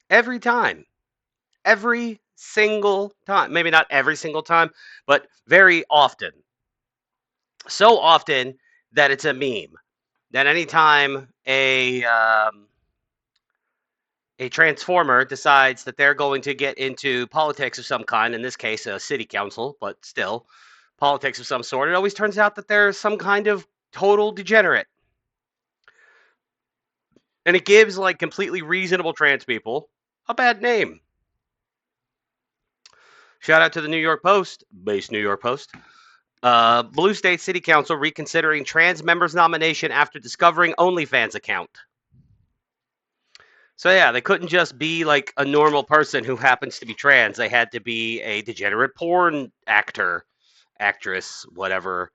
Every time. Every single time. Maybe not every single time, but very often. So often that it's a meme. That anytime a transformer decides that they're going to get into politics of some kind, in this case, a city council, but still politics of some sort, it always turns out that they're some kind of total degenerate. And it gives like completely reasonable trans people a bad name. Shout out to the New York Post, based New York Post. Blue State City Council reconsidering trans members nomination after discovering OnlyFans account. So yeah, they couldn't just be like a normal person who happens to be trans. They had to be a degenerate porn actor, actress, whatever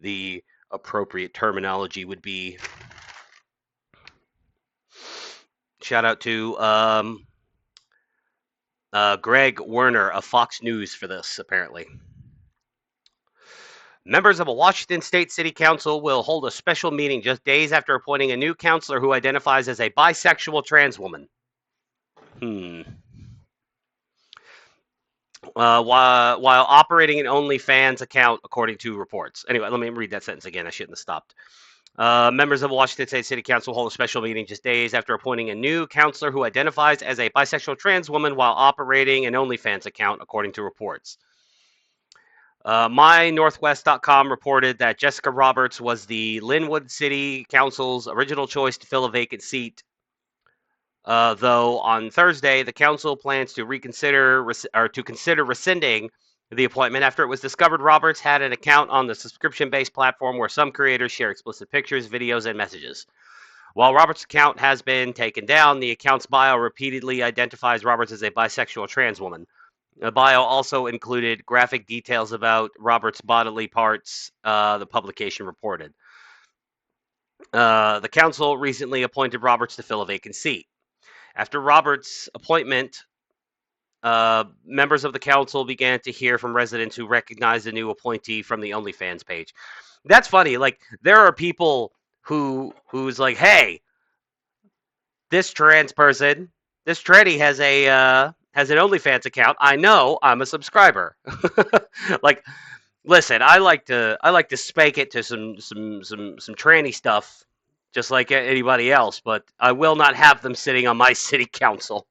the appropriate terminology would be. Shout out to Greg Werner of Fox News for this, apparently. Members of a Washington State City Council will hold a special meeting just days after appointing a new councilor who identifies as a bisexual trans woman. While operating an OnlyFans account, according to reports. Anyway, let me read that sentence again. I shouldn't have stopped. Members of Washington State City Council hold a special meeting just days after appointing a new councilor who identifies as a bisexual trans woman while operating an OnlyFans account, according to reports. MyNorthwest.com reported that Jessica Roberts was the Lynnwood City Council's original choice to fill a vacant seat. Though on Thursday, the council plans to consider rescinding the appointment after it was discovered Roberts had an account on the subscription-based platform where some creators share explicit pictures, videos, and messages. While Roberts' account has been taken down, the account's bio repeatedly identifies Roberts as a bisexual trans woman. The bio also included graphic details about Roberts' bodily parts, the publication reported. The council recently appointed Roberts to fill a vacant seat. After Roberts' appointment, members of the council began to hear from residents who recognized the new appointee from the OnlyFans page. That's funny. Like there are people who's like, hey, this trans person, this tranny has an OnlyFans account. I know I'm a subscriber. Like, listen, I like to spank it to some tranny stuff, just like anybody else. But I will not have them sitting on my city council.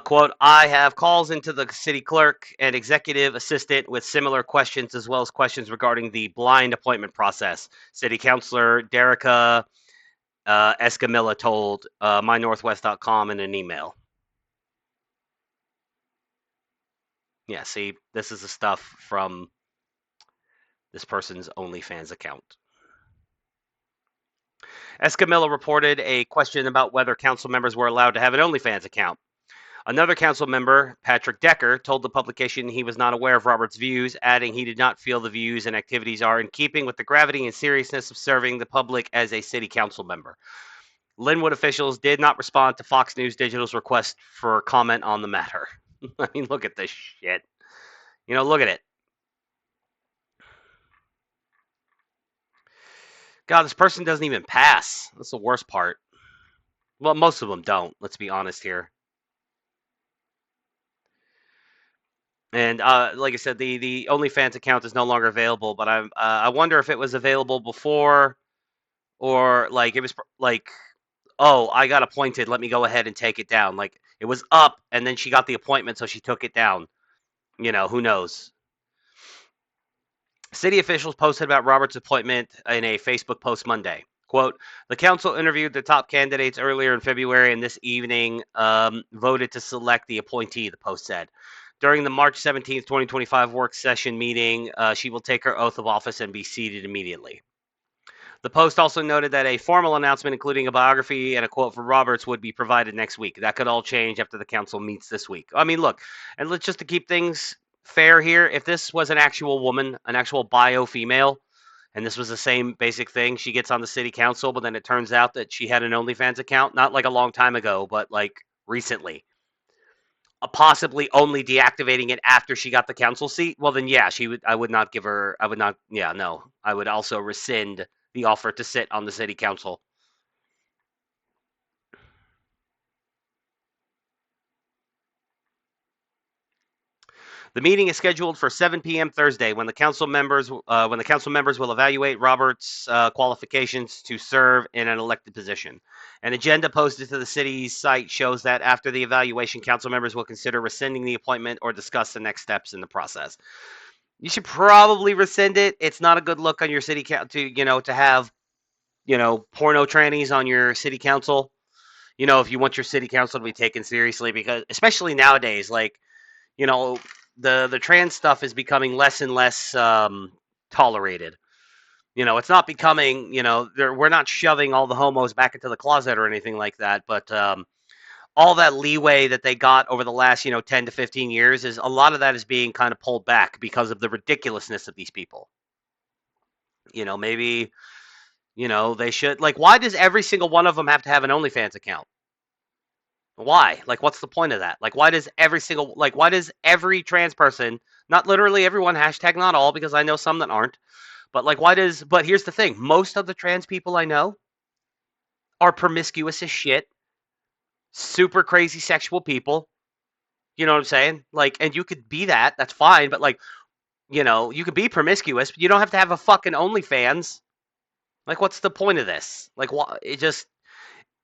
Quote, I have calls into the city clerk and executive assistant with similar questions as well as questions regarding the blind appointment process. City Councilor Derica Escamilla told mynorthwest.com in an email. Yeah, see, this is the stuff from this person's OnlyFans account. Escamilla reported a question about whether council members were allowed to have an OnlyFans account. Another council member, Patrick Decker, told the publication he was not aware of Roberts' views, adding he did not feel the views and activities are in keeping with the gravity and seriousness of serving the public as a city council member. Lynnwood officials did not respond to Fox News Digital's request for comment on the matter. I mean, look at this shit. Look at it. God, this person doesn't even pass. That's the worst part. Well, most of them don't. Let's be honest here. And like I said, the OnlyFans account is no longer available. But I wonder if it was available before, or like it was like, oh, I got appointed. Let me go ahead and take it down. Like it was up, and then she got the appointment, so she took it down. Who knows? City officials posted about Roberts' appointment in a Facebook post Monday. Quote, the council interviewed the top candidates earlier in February and this evening voted to select the appointee, the post said. During the March 17th, 2025 work session meeting, she will take her oath of office and be seated immediately. The Post also noted that a formal announcement, including a biography and a quote from Roberts, would be provided next week. That could all change after the council meets this week. I mean, look, and let's just to keep things fair here, if this was an actual woman, an actual bio female, and this was the same basic thing, she gets on the city council, but then it turns out that she had an OnlyFans account, not like a long time ago, but like recently, possibly only deactivating it after she got the council seat, well then yeah, I would not give her, I would not, yeah, no, I would also rescind the offer to sit on the city council. The meeting is scheduled for 7 p.m. Thursday, when the council members will evaluate Robert's qualifications to serve in an elected position. An agenda posted to the city's site shows that after the evaluation, council members will consider rescinding the appointment or discuss the next steps in the process. You should probably rescind it. It's not a good look on your city to have porno trannies on your city council. If you want your city council to be taken seriously, because especially nowadays, like you know, the trans stuff is becoming less and less tolerated. It's not becoming, we're not shoving all the homos back into the closet or anything like that, but all that leeway that they got over the last, 10 to 15 years, is a lot of that is being kind of pulled back because of the ridiculousness of these people. Maybe, they should, like, why does every single one of them have to have an OnlyFans account? Why? Like, what's the point of that? Like, why does every trans person, not literally everyone, hashtag not all, because I know some that aren't, but like, but here's the thing, most of the trans people I know are promiscuous as shit, super crazy sexual people. You know what I'm saying? Like, and you could be that's fine, but like, you could be promiscuous, but you don't have to have a fucking OnlyFans. Like, what's the point of this? Like, what? It just,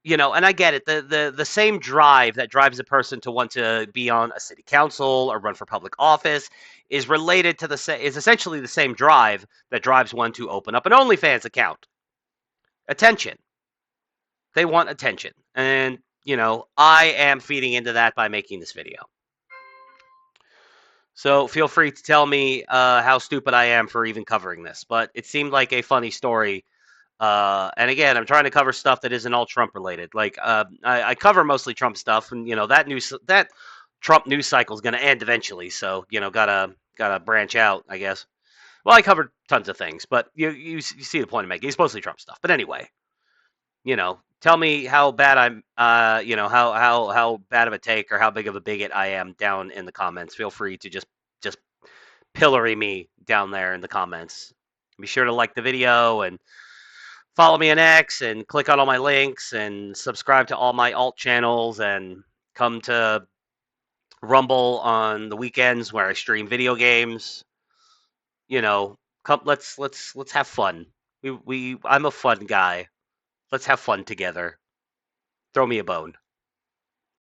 and I get it. The same drive that drives a person to want to be on a city council or run for public office is related to is essentially the same drive that drives one to open up an OnlyFans account. Attention. They want attention. And, I am feeding into that by making this video. So feel free to tell me how stupid I am for even covering this. But it seemed like a funny story. And again, I'm trying to cover stuff that isn't all Trump related. Like I cover mostly Trump stuff, and that Trump news cycle is going to end eventually. So gotta branch out, I guess. Well, I covered tons of things, but you see the point I'm making. It's mostly Trump stuff. But anyway, tell me how bad I'm, how bad of a take or how big of a bigot I am down in the comments. Feel free to just pillory me down there in the comments. Be sure to like the video and follow me on X and click on all my links and subscribe to all my alt channels and come to Rumble on the weekends where I stream video games. Come, let's have fun. I'm a fun guy. Let's have fun together. Throw me a bone.